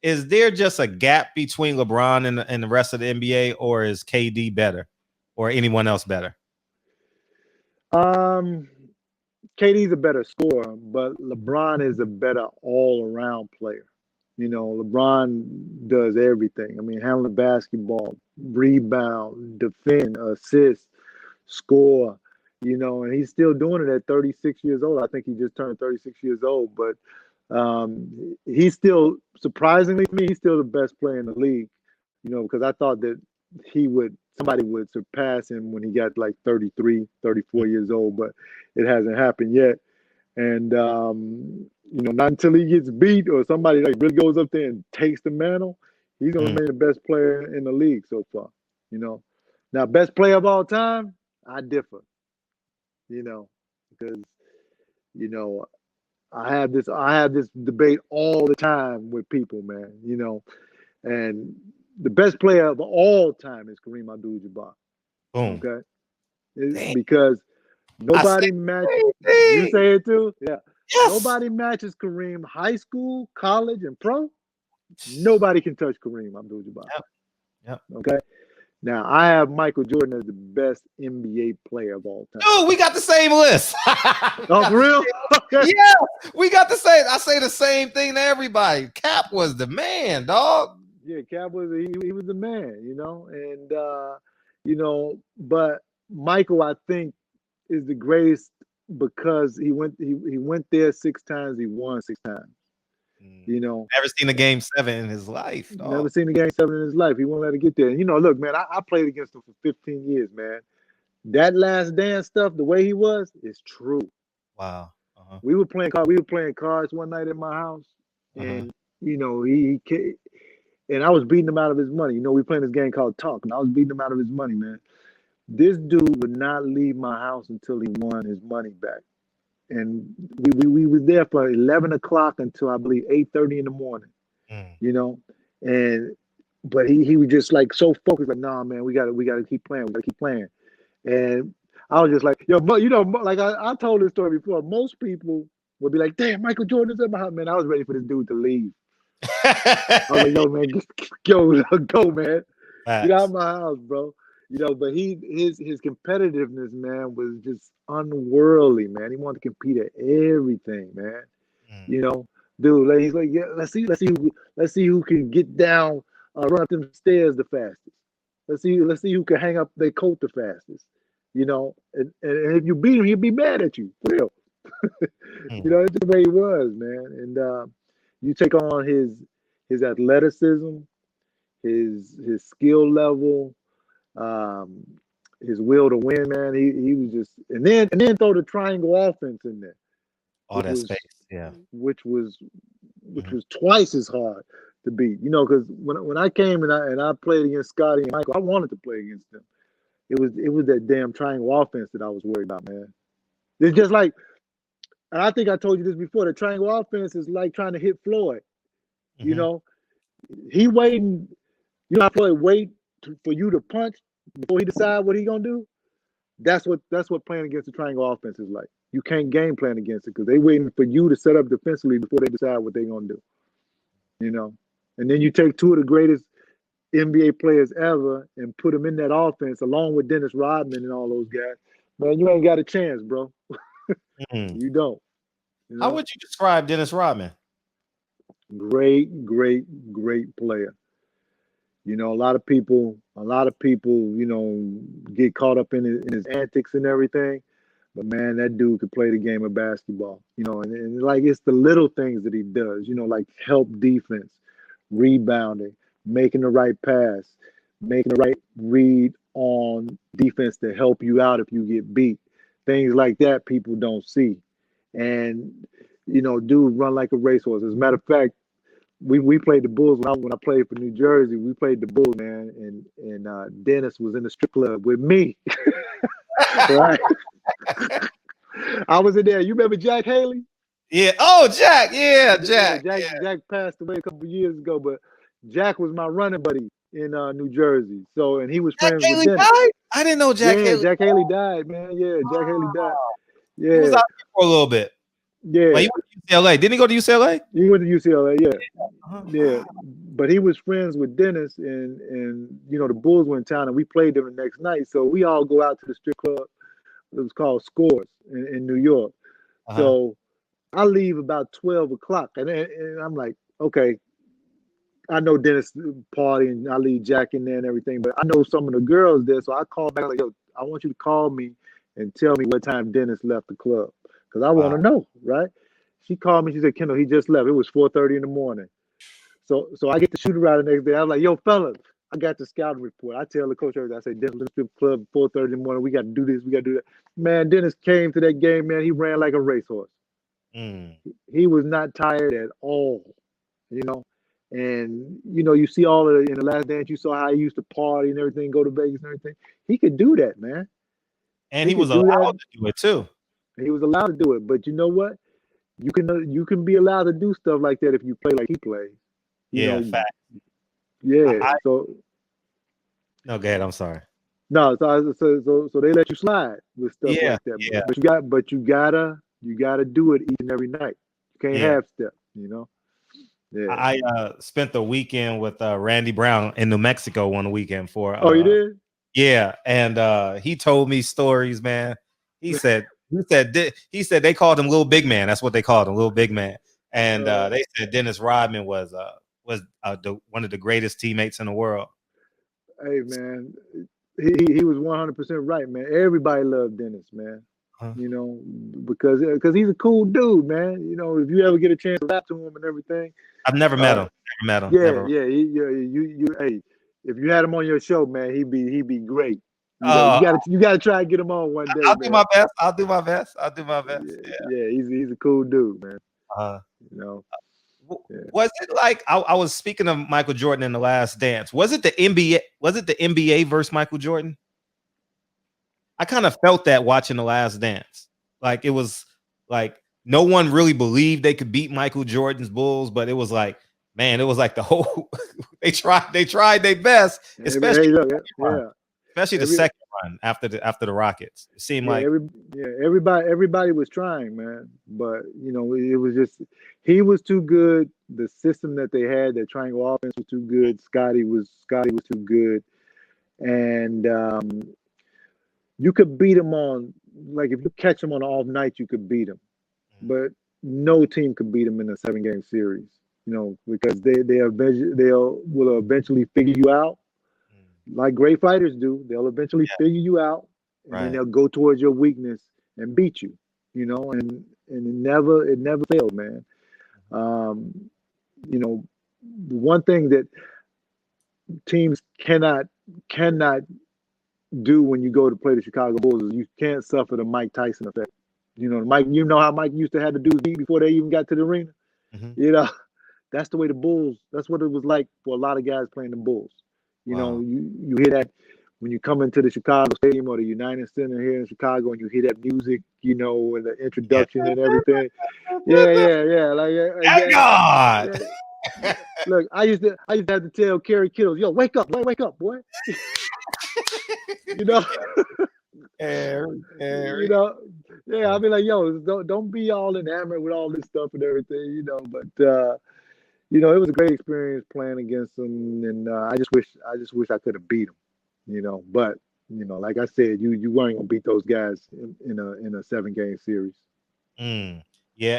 is there just a gap between LeBron and the rest of the NBA, or is KD better, or anyone else better? Um, KD's a better scorer, but LeBron is a better all-around player. LeBron does everything. I mean, handle the basketball, rebound, defend, assist, score. And he's still doing it at 36 years old. I think he just turned 36 years old, but he's still, surprisingly to me, he's still the best player in the league. Because I thought that somebody would surpass him when he got like 33, 34 years old, but it hasn't happened yet. And not until he gets beat or somebody like really goes up there and takes the mantle, he's gonna remain the best player in the league so far. Now best player of all time, I differ. Because I have this debate all the time with people, man. And the best player of all time is Kareem Abdul-Jabbar. Boom. Okay, because nobody matches. You say it too, yeah. Yes. Nobody matches Kareem high school, college, and pro. Nobody can touch Kareem Abdul-Jabbar. Yep. Okay. Now I have Michael Jordan as the best NBA player of all time. Oh, we got the same list. Oh, for real? Yeah, we got the same. I say the same thing to everybody. Cap was the man, dog. Yeah, Cap was he was the man, and but Michael, I think, is the greatest because he went there 6 times, he won 6 times. Never seen a game 7 in his life. Dog. Never seen a game 7 in his life. He won't let it get there. And look, man, I played against him for 15 years, man. That last dance stuff, the way he was, is true. Wow. We were playing cards one night at my house, and he and I was beating him out of his money. We were playing this game called Talk, and I was beating him out of his money, man. This dude would not leave my house until he won his money back. And we were there for 11 o'clock until I believe 8:30 in the morning, but he was just like so focused, like, nah, man, we gotta keep playing. We gotta keep playing. And I was just like, yo, like I told this story before. Most people would be like, damn, Michael Jordan is in my house, man. I was ready for this dude to leave. I was like, yo, man, just go, man. Facts. Get out of my house, bro. But his competitiveness, man, was just unworldly, man. He wanted to compete at everything, man. Dude, he's like, yeah, let's see who can get down, run up them stairs the fastest. Let's see who can hang up their coat the fastest. And if you beat him, he'll be mad at you. For real. It's the way he was, man. And you take on his athleticism, his skill level, his will to win, man. He was just, and then throw the triangle offense in there. All that space, yeah. Which was twice as hard to beat. Because when I came and I played against Scotty and Michael, I wanted to play against them. It was that damn triangle offense that I was worried about, man. It's just like, and I think I told you this before, the triangle offense is like trying to hit Floyd. He waiting, how Floyd wait for you to punch before he decide what he gonna do. That's what playing against the triangle offense is like. You can't game plan against it because they waiting for you to set up defensively before they decide what they're gonna do. And then you take 2 of the greatest NBA players ever and put them in that offense along with Dennis Rodman and all those guys. Man, you ain't got a chance, bro. You don't. How would you describe Dennis Rodman? Great player. A lot of people, get caught up in his antics and everything. But man, that dude could play the game of basketball. And like it's the little things that he does. Like help defense, rebounding, making the right pass, making the right read on defense to help you out if you get beat. Things like that people don't see. And dude run like a racehorse. As a matter of fact, we played the Bulls when I played for New Jersey. We played the Bulls, man, and Dennis was in the strip club with me. Right? I was in there. You remember Jack Haley? Yeah. Oh, Jack. Yeah, Jack. Jack passed away a couple of years ago, but Jack was my running buddy in New Jersey. So, and he was friends with Dennis. Died? I didn't know Jack Haley. Jack Haley died, man. Yeah, Jack Haley died. Yeah. He was out there for a little bit. Yeah, Well, he went to UCLA. Didn't he go to UCLA? he went to UCLA. Yeah, Uh-huh. yeah. But he was friends with Dennis, and you know the Bulls were in town, and we played them the next night. So we all go out to the strip club. It was called Scores in New York. Uh-huh. So I leave about 12 o'clock, and I'm like, okay, I know Dennis party, and I leave Jack in there and everything, but I know some of the girls there, so I call back like, yo, I want you to call me and tell me what time Dennis left the club, because I want Wow. to know, right? She called me. She said, Kendall, he just left. It was 4:30 in the morning. So I get to shoot around the next day. I was like, yo, fellas, I got the scouting report. I tell the coach everything. I say, Dennis, let's strip club 4:30 in the morning. We got to do this. We got to do that. Man, Dennis came to that game, man. He ran like a racehorse. Mm. He was not tired at all, you know. And you know, you see all of it in the Last Dance. You saw how he used to party and everything, go to Vegas and everything. He could do that, man. And He he was could do allowed that. to do it too. He was allowed to do it. But you know what? You can be allowed to do stuff like that if you play like he plays. You Yeah, know, fact. yeah. I So no, go ahead. I'm sorry. no, so they let you slide with stuff Yeah, like that. yeah, But you gotta do it each and every night. You can't yeah. half step. You know. Yeah. I spent the weekend with Randy Brown in New Mexico one weekend for Oh, you did? yeah, and he told me stories, man. He said they called him Little Big Man. That's what they called him, Little Big Man. And they said Dennis Rodman was one of the greatest teammates in the world. Hey man, he was 100% right, man. Everybody loved Dennis, man. Huh? You know, because he's a cool dude, man. You know, if you ever get a chance to rap to him and everything, I've never met uh, him. Never met him. yeah, Never. yeah, hey, if you had him on your show, man, he'd be great. You know, Uh, you gotta try to get him on one day, I'll do man. my best. I'll do my best. I'll do my best. Yeah, Yeah. yeah, he's a cool dude, man. Uh, You know, yeah. was it like I was speaking of Michael Jordan in The Last Dance? Was it the NBA? Was it the NBA versus Michael Jordan? I kind of felt that watching The Last Dance. Like it was like no one really believed they could beat Michael Jordan's Bulls, but it was like, man, it was like the whole they tried their best, especially Hey, look, run, yeah, especially the every second run after the Rockets. It seemed yeah, like everybody was trying, man. But you know, it was just he was too good. The system that they had, their triangle offense was too good. Scotty was too good, and you could beat him on like if you catch him on an off night, you could beat him. But no team could beat him in a 7 game series. You know, because they will eventually figure you out like great fighters do. They'll eventually yeah, figure you out, and then right. they'll go towards your weakness and beat you. You know, and it never failed, man. Um, you know, the one thing that teams cannot do when you go to play the Chicago Bulls is you can't suffer the Mike Tyson effect. You know, Mike. You know how Mike used to have the dudes beat before they even got to the arena. Mhm. You know, that's the way the Bulls. That's what it was like for a lot of guys playing the Bulls. You know, Wow. you hear that when you come into the Chicago Stadium or the United Center here in Chicago, and you hear that music, you know, and the Yeah. introduction and everything. Yeah, yeah, yeah. Like, Thank God. yeah. Look, I used to have to tell Kerry Kittles, yo, wake up, boy. You know, Harry, you Harry. know. Yeah, I'll be like, yo, don't be all enamored with all this stuff and everything, you know. But you know, it was a great experience playing against them, and I just wish I could have beat them, you know. But you know, like I said, you weren't gonna beat those guys in a 7 game series. Mm. Yeah,